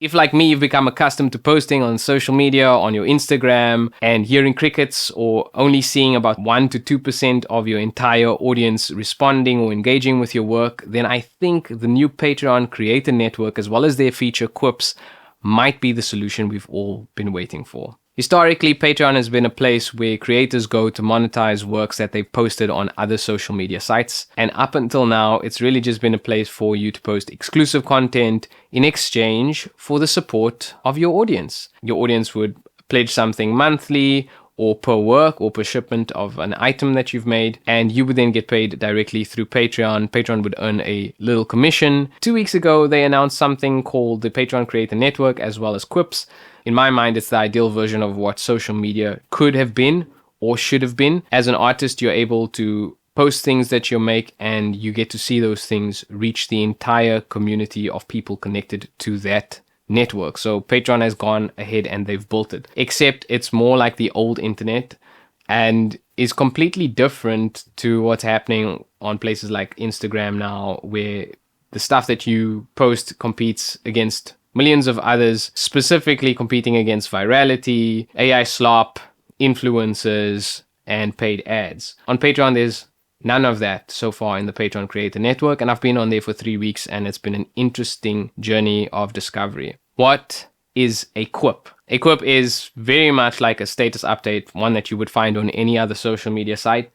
If, like me, you've become accustomed to posting on social media, on your Instagram, and hearing crickets or only seeing about 1 to 2% of your entire audience responding or engaging with your work, then I think the new Patreon Creator Network, as well as their feature Quips, might be the solution we've all been waiting for. Historically, Patreon has been a place where creators go to monetize works that they've posted on other social media sites. And up until now, it's really just been a place for you to post exclusive content in exchange for the support of your audience. Your audience would pledge something monthly or per work or per shipment of an item that you've made, and you would then get paid directly through Patreon. Patreon would earn a little commission. 2 weeks ago, they announced something called the Patreon Creator Network, as well as Quips. In my mind, it's the ideal version of what social media could have been or should have been. As an artist, you're able to post things that you make, and you get to see those things reach the entire community of people connected to that network. So Patreon has gone ahead and they've built it, except it's more like the old internet and is completely different to what's happening on places like Instagram now, where the stuff that you post competes against millions of others, specifically competing against virality, AI slop, influencers, and paid ads. On Patreon, there's none of that so far in the Patreon Creator Network, and I've been on there for 3 weeks, and it's been an interesting journey of discovery. What is a Quip? A Quip is very much like a status update, one that you would find on any other social media site.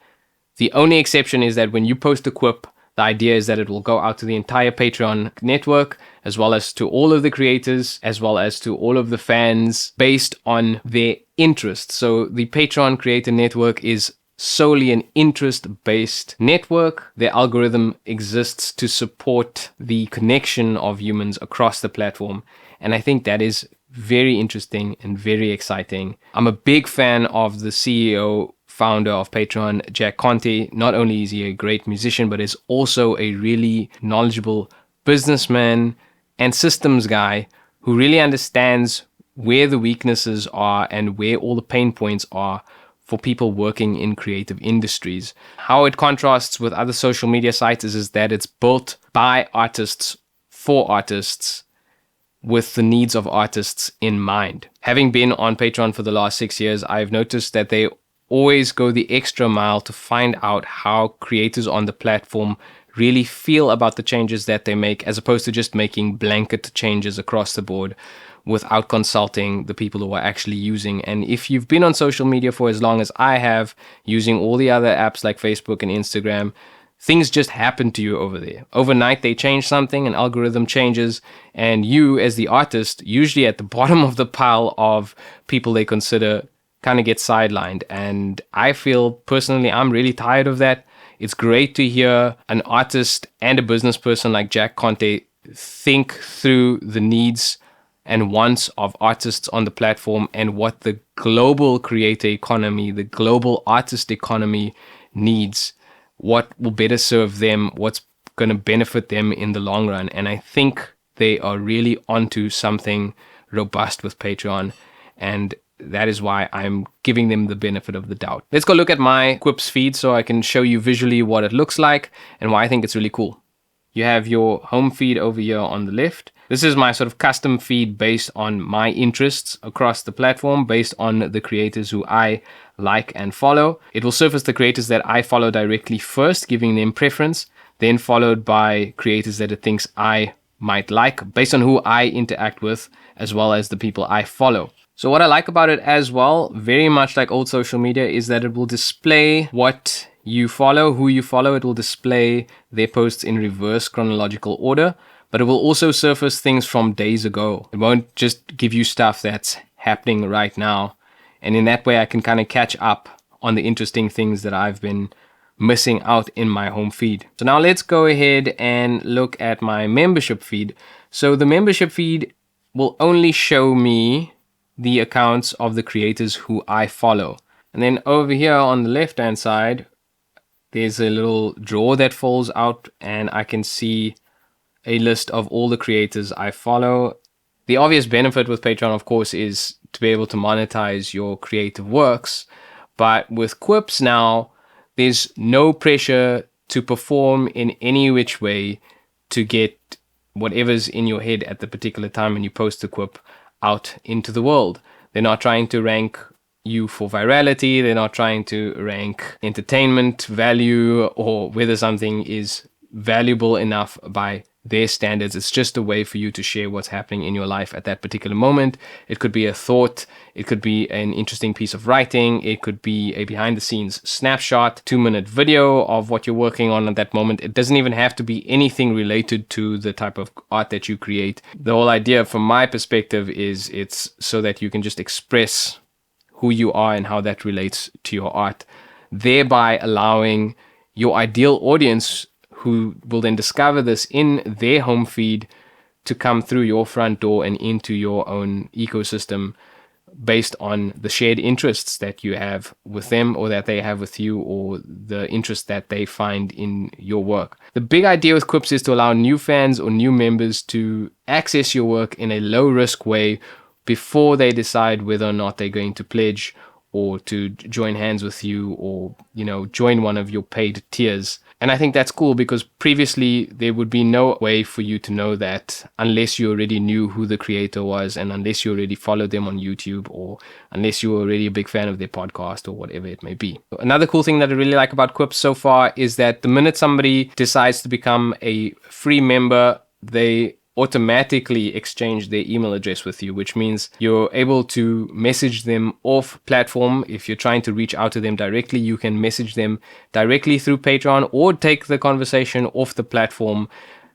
The only exception is that when you post a Quip, the idea is that it will go out to the entire Patreon network, as well as to all of the creators, as well as to all of the fans, based on their interest. So the Patreon Creator Network is solely an interest-based network. The algorithm exists to support the connection of humans across the platform. And I think that is very interesting and very exciting. I'm a big fan of the CEO, founder of Patreon, Jack Conte. Not only is he a great musician, but is also a really knowledgeable businessman and systems guy who really understands where the weaknesses are and where all the pain points are for people working in creative industries. How it contrasts with other social media sites is that it's built by artists for artists with the needs of artists in mind. Having been on Patreon for the last 6 years, I've noticed that they always go the extra mile to find out how creators on the platform really feel about the changes that they make, as opposed to just making blanket changes across the board without consulting the people who are actually using. And if you've been on social media for as long as I have, using all the other apps like Facebook and Instagram, things just happen to you over there. Overnight, they change something, an algorithm changes, and you, as the artist, usually at the bottom of the pile of people they consider, kind of get sidelined. And I feel personally, I'm really tired of that. It's great to hear an artist and a business person like Jack Conte think through the needs and wants of artists on the platform and what the global creator economy, the global artist economy needs, what will better serve them, what's going to benefit them in the long run. And I think they are really onto something robust with Patreon, and that is why I'm giving them the benefit of the doubt. Let's go look at my Quips feed so I can show you visually what it looks like and why I think it's really cool. You have your home feed over here on the left. This is my sort of custom feed based on my interests across the platform, based on the creators who I like and follow. It will surface the creators that I follow directly first, giving them preference, then followed by creators that it thinks I might like based on who I interact with, as well as the people I follow. So what I like about it as well, very much like old social media, is that it will display what you follow, who you follow. It will display their posts in reverse chronological order, but it will also surface things from days ago. It won't just give you stuff that's happening right now. And in that way, I can kind of catch up on the interesting things that I've been missing out in my home feed. So now let's go ahead and look at my membership feed. So the membership feed will only show me the accounts of the creators who I follow. And then over here on the left hand side, there's a little drawer that falls out and I can see a list of all the creators I follow. The obvious benefit with Patreon, of course, is to be able to monetize your creative works. But with Quips now, there's no pressure to perform in any which way to get whatever's in your head at the particular time when you post the quip out into the world. They're not trying to rank you for virality. They're not trying to rank entertainment value or whether something is valuable enough by their standards. It's just a way for you to share what's happening in your life at that particular moment. It could be a thought. It could be an interesting piece of writing. It could be a behind the scenes snapshot, 2-minute video of what you're working on at that moment. It doesn't even have to be anything related to the type of art that you create. The whole idea from my perspective is it's so that you can just express who you are and how that relates to your art, thereby allowing your ideal audience who will then discover this in their home feed to come through your front door and into your own ecosystem based on the shared interests that you have with them or that they have with you or the interest that they find in your work. The big idea with Quips is to allow new fans or new members to access your work in a low-risk way before they decide whether or not they're going to pledge or to join hands with you or, join one of your paid tiers. And I think that's cool because previously there would be no way for you to know that unless you already knew who the creator was and unless you already followed them on YouTube or unless you were already a big fan of their podcast or whatever it may be. Another cool thing that I really like about Quips so far is that the minute somebody decides to become a free member, they automatically exchange their email address with you, which means you're able to message them off platform. If you're trying to reach out to them directly, you can message them directly through Patreon or take the conversation off the platform.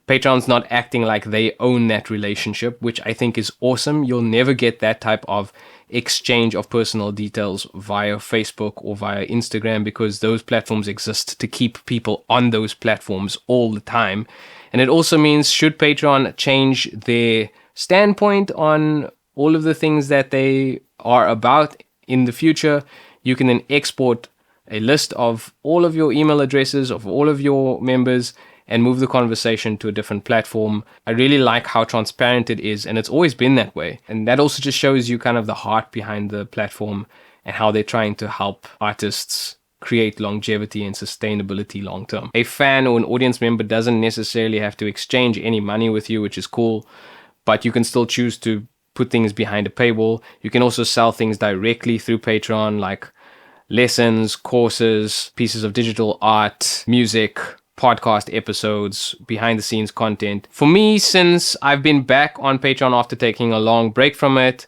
Patreon's not acting like they own that relationship, which I think is awesome. You'll never get that type of exchange of personal details via Facebook or via Instagram because those platforms exist to keep people on those platforms all the time. And it also means should Patreon change their standpoint on all of the things that they are about in the future, you can then export a list of all of your email addresses of all of your members and move the conversation to a different platform. I really like how transparent it is, and it's always been that way. And that also just shows you kind of the heart behind the platform and how they're trying to help artists create longevity and sustainability long term. A fan or an audience member doesn't necessarily have to exchange any money with you, which is cool, but you can still choose to put things behind a paywall. You can also sell things directly through Patreon, like lessons, courses, pieces of digital art, music, podcast episodes, behind the scenes content. For me, since I've been back on Patreon after taking a long break from it,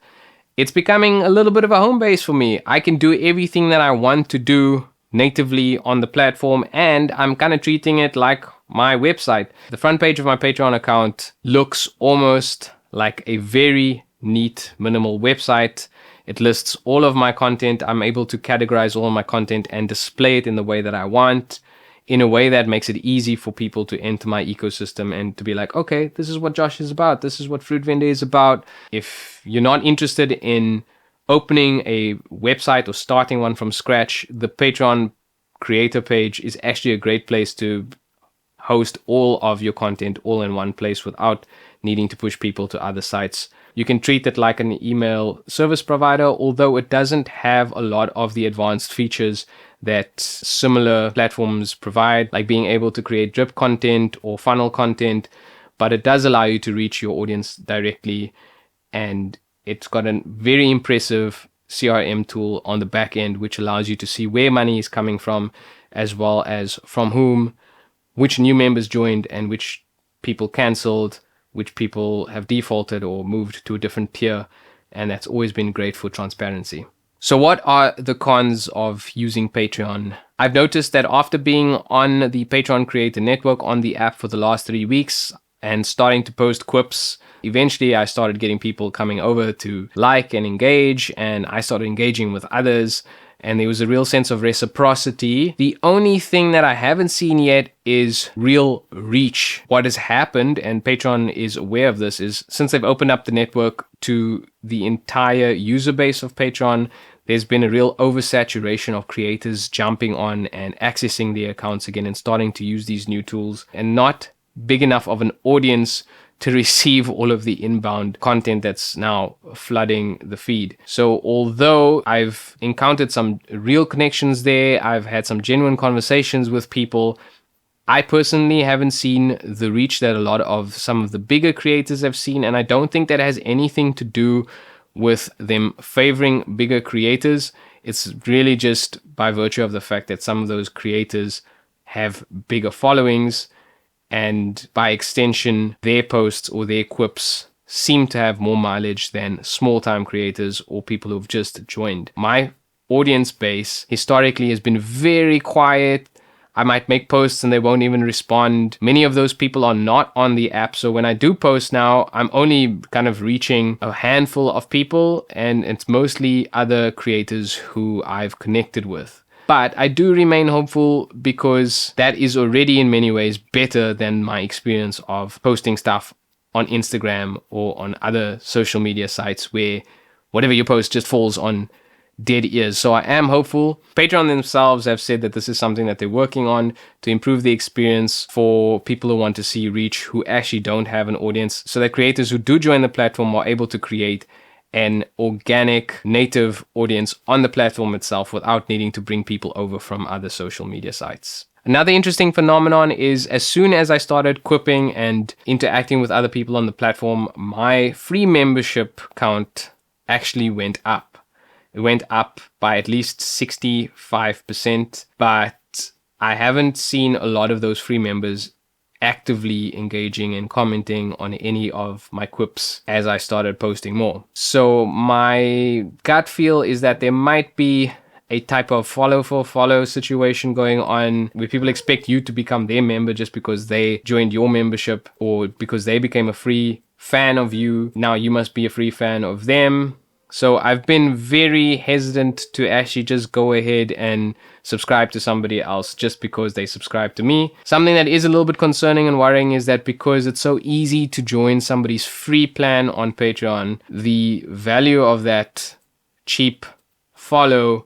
it's becoming a little bit of a home base for me. I can do everything that I want to do natively on the platform, and I'm kind of treating it like my website. The front page of my Patreon account looks almost like a very neat, minimal website. It lists all of my content. I'm able to categorize all of my content and display it in the way that I want, in a way that makes it easy for people to enter my ecosystem and to be like, okay, this is what Josh is about. This is what Fruit Vendor is about. If you're not interested in opening a website or starting one from scratch, the Patreon creator page is actually a great place to host all of your content all in one place without needing to push people to other sites. You can treat it like an email service provider, although it doesn't have a lot of the advanced features that similar platforms provide, like being able to create drip content or funnel content, but it does allow you to reach your audience directly, and it's got a very impressive CRM tool on the back end, which allows you to see where money is coming from, as well as from whom, which new members joined and which people canceled, which people have defaulted or moved to a different tier. And that's always been great for transparency. So what are the cons of using Patreon? I've noticed that after being on the Patreon Creator Network on the app for the last 3 weeks and starting to post quips, eventually I started getting people coming over to like and engage, and I started engaging with others, and there was a real sense of reciprocity. The only thing that I haven't seen yet is real reach. What has happened, and Patreon is aware of this, is since they've opened up the network to the entire user base of Patreon, there's been a real oversaturation of creators jumping on and accessing their accounts again and starting to use these new tools, and not big enough of an audience to receive all of the inbound content that's now flooding the feed. So although I've encountered some real connections there, I've had some genuine conversations with people, I personally haven't seen the reach that a lot of some of the bigger creators have seen, and I don't think that has anything to do with them favoring bigger creators. It's really just by virtue of the fact that some of those creators have bigger followings, and by extension, their posts or their quips seem to have more mileage than small time creators or people who've just joined. My audience base historically has been very quiet. I might make posts and they won't even respond. Many of those people are not on the app. So when I do post now, I'm only kind of reaching a handful of people, and it's mostly other creators who I've connected with. But I do remain hopeful because that is already in many ways better than my experience of posting stuff on Instagram or on other social media sites where whatever you post just falls on dead ears. So I am hopeful. Patreon themselves have said that this is something that they're working on to improve the experience for people who want to see reach, who actually don't have an audience, so that creators who do join the platform are able to create an organic native audience on the platform itself without needing to bring people over from other social media sites. Another interesting phenomenon is as soon as I started quipping and interacting with other people on the platform, my free membership count actually went up. It went up by at least 65%, but I haven't seen a lot of those free members actively engaging and commenting on any of my quips as I started posting more. So my gut feel is that there might be a type of follow for follow situation going on where people expect you to become their member just because they joined your membership or because they became a free fan of you. Now you must be a free fan of them. So I've been very hesitant to actually just go ahead and subscribe to somebody else just because they subscribe to me. Something that is a little bit concerning and worrying is that because it's so easy to join somebody's free plan on Patreon, the value of that cheap follow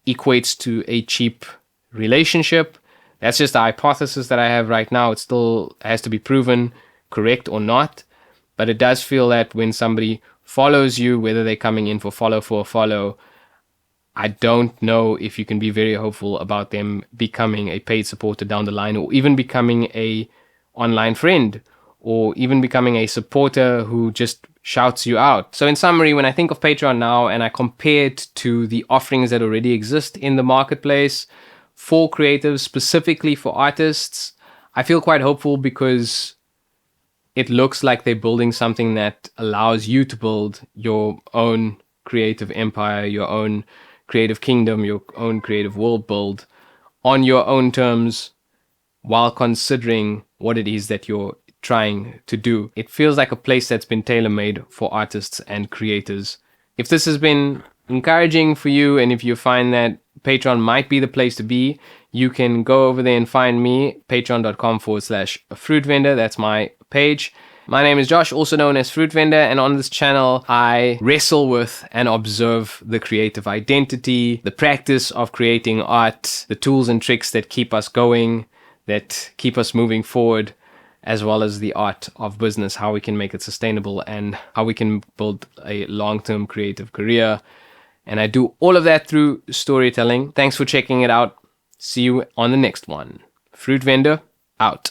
equates to a cheap relationship. That's just a hypothesis that I have right now. It still has to be proven correct or not. But it does feel that when somebody follows you, whether they're coming in for a follow, I don't know if you can be very hopeful about them becoming a paid supporter down the line, or even becoming a online friend, or even becoming a supporter who just shouts you out. So in summary, when I think of Patreon now and I compare it to the offerings that already exist in the marketplace for creatives, specifically for artists, I feel quite hopeful because it looks like they're building something that allows you to build your own creative empire, your own creative kingdom, your own creative world build on your own terms while considering what it is that you're trying to do. It feels like a place that's been tailor-made for artists and creators. If this has been encouraging for you, and if you find that Patreon might be the place to be, you can go over there and find me, patreon.com/fruit vendor. That's my page. My name is Josh, also known as Fruit Vendor, and on this channel, I wrestle with and observe the creative identity, the practice of creating art, the tools and tricks that keep us going, that keep us moving forward, as well as the art of business, how we can make it sustainable and how we can build a long-term creative career. And I do all of that through storytelling. Thanks for checking it out. See you on the next one. Fruit Vendor, out.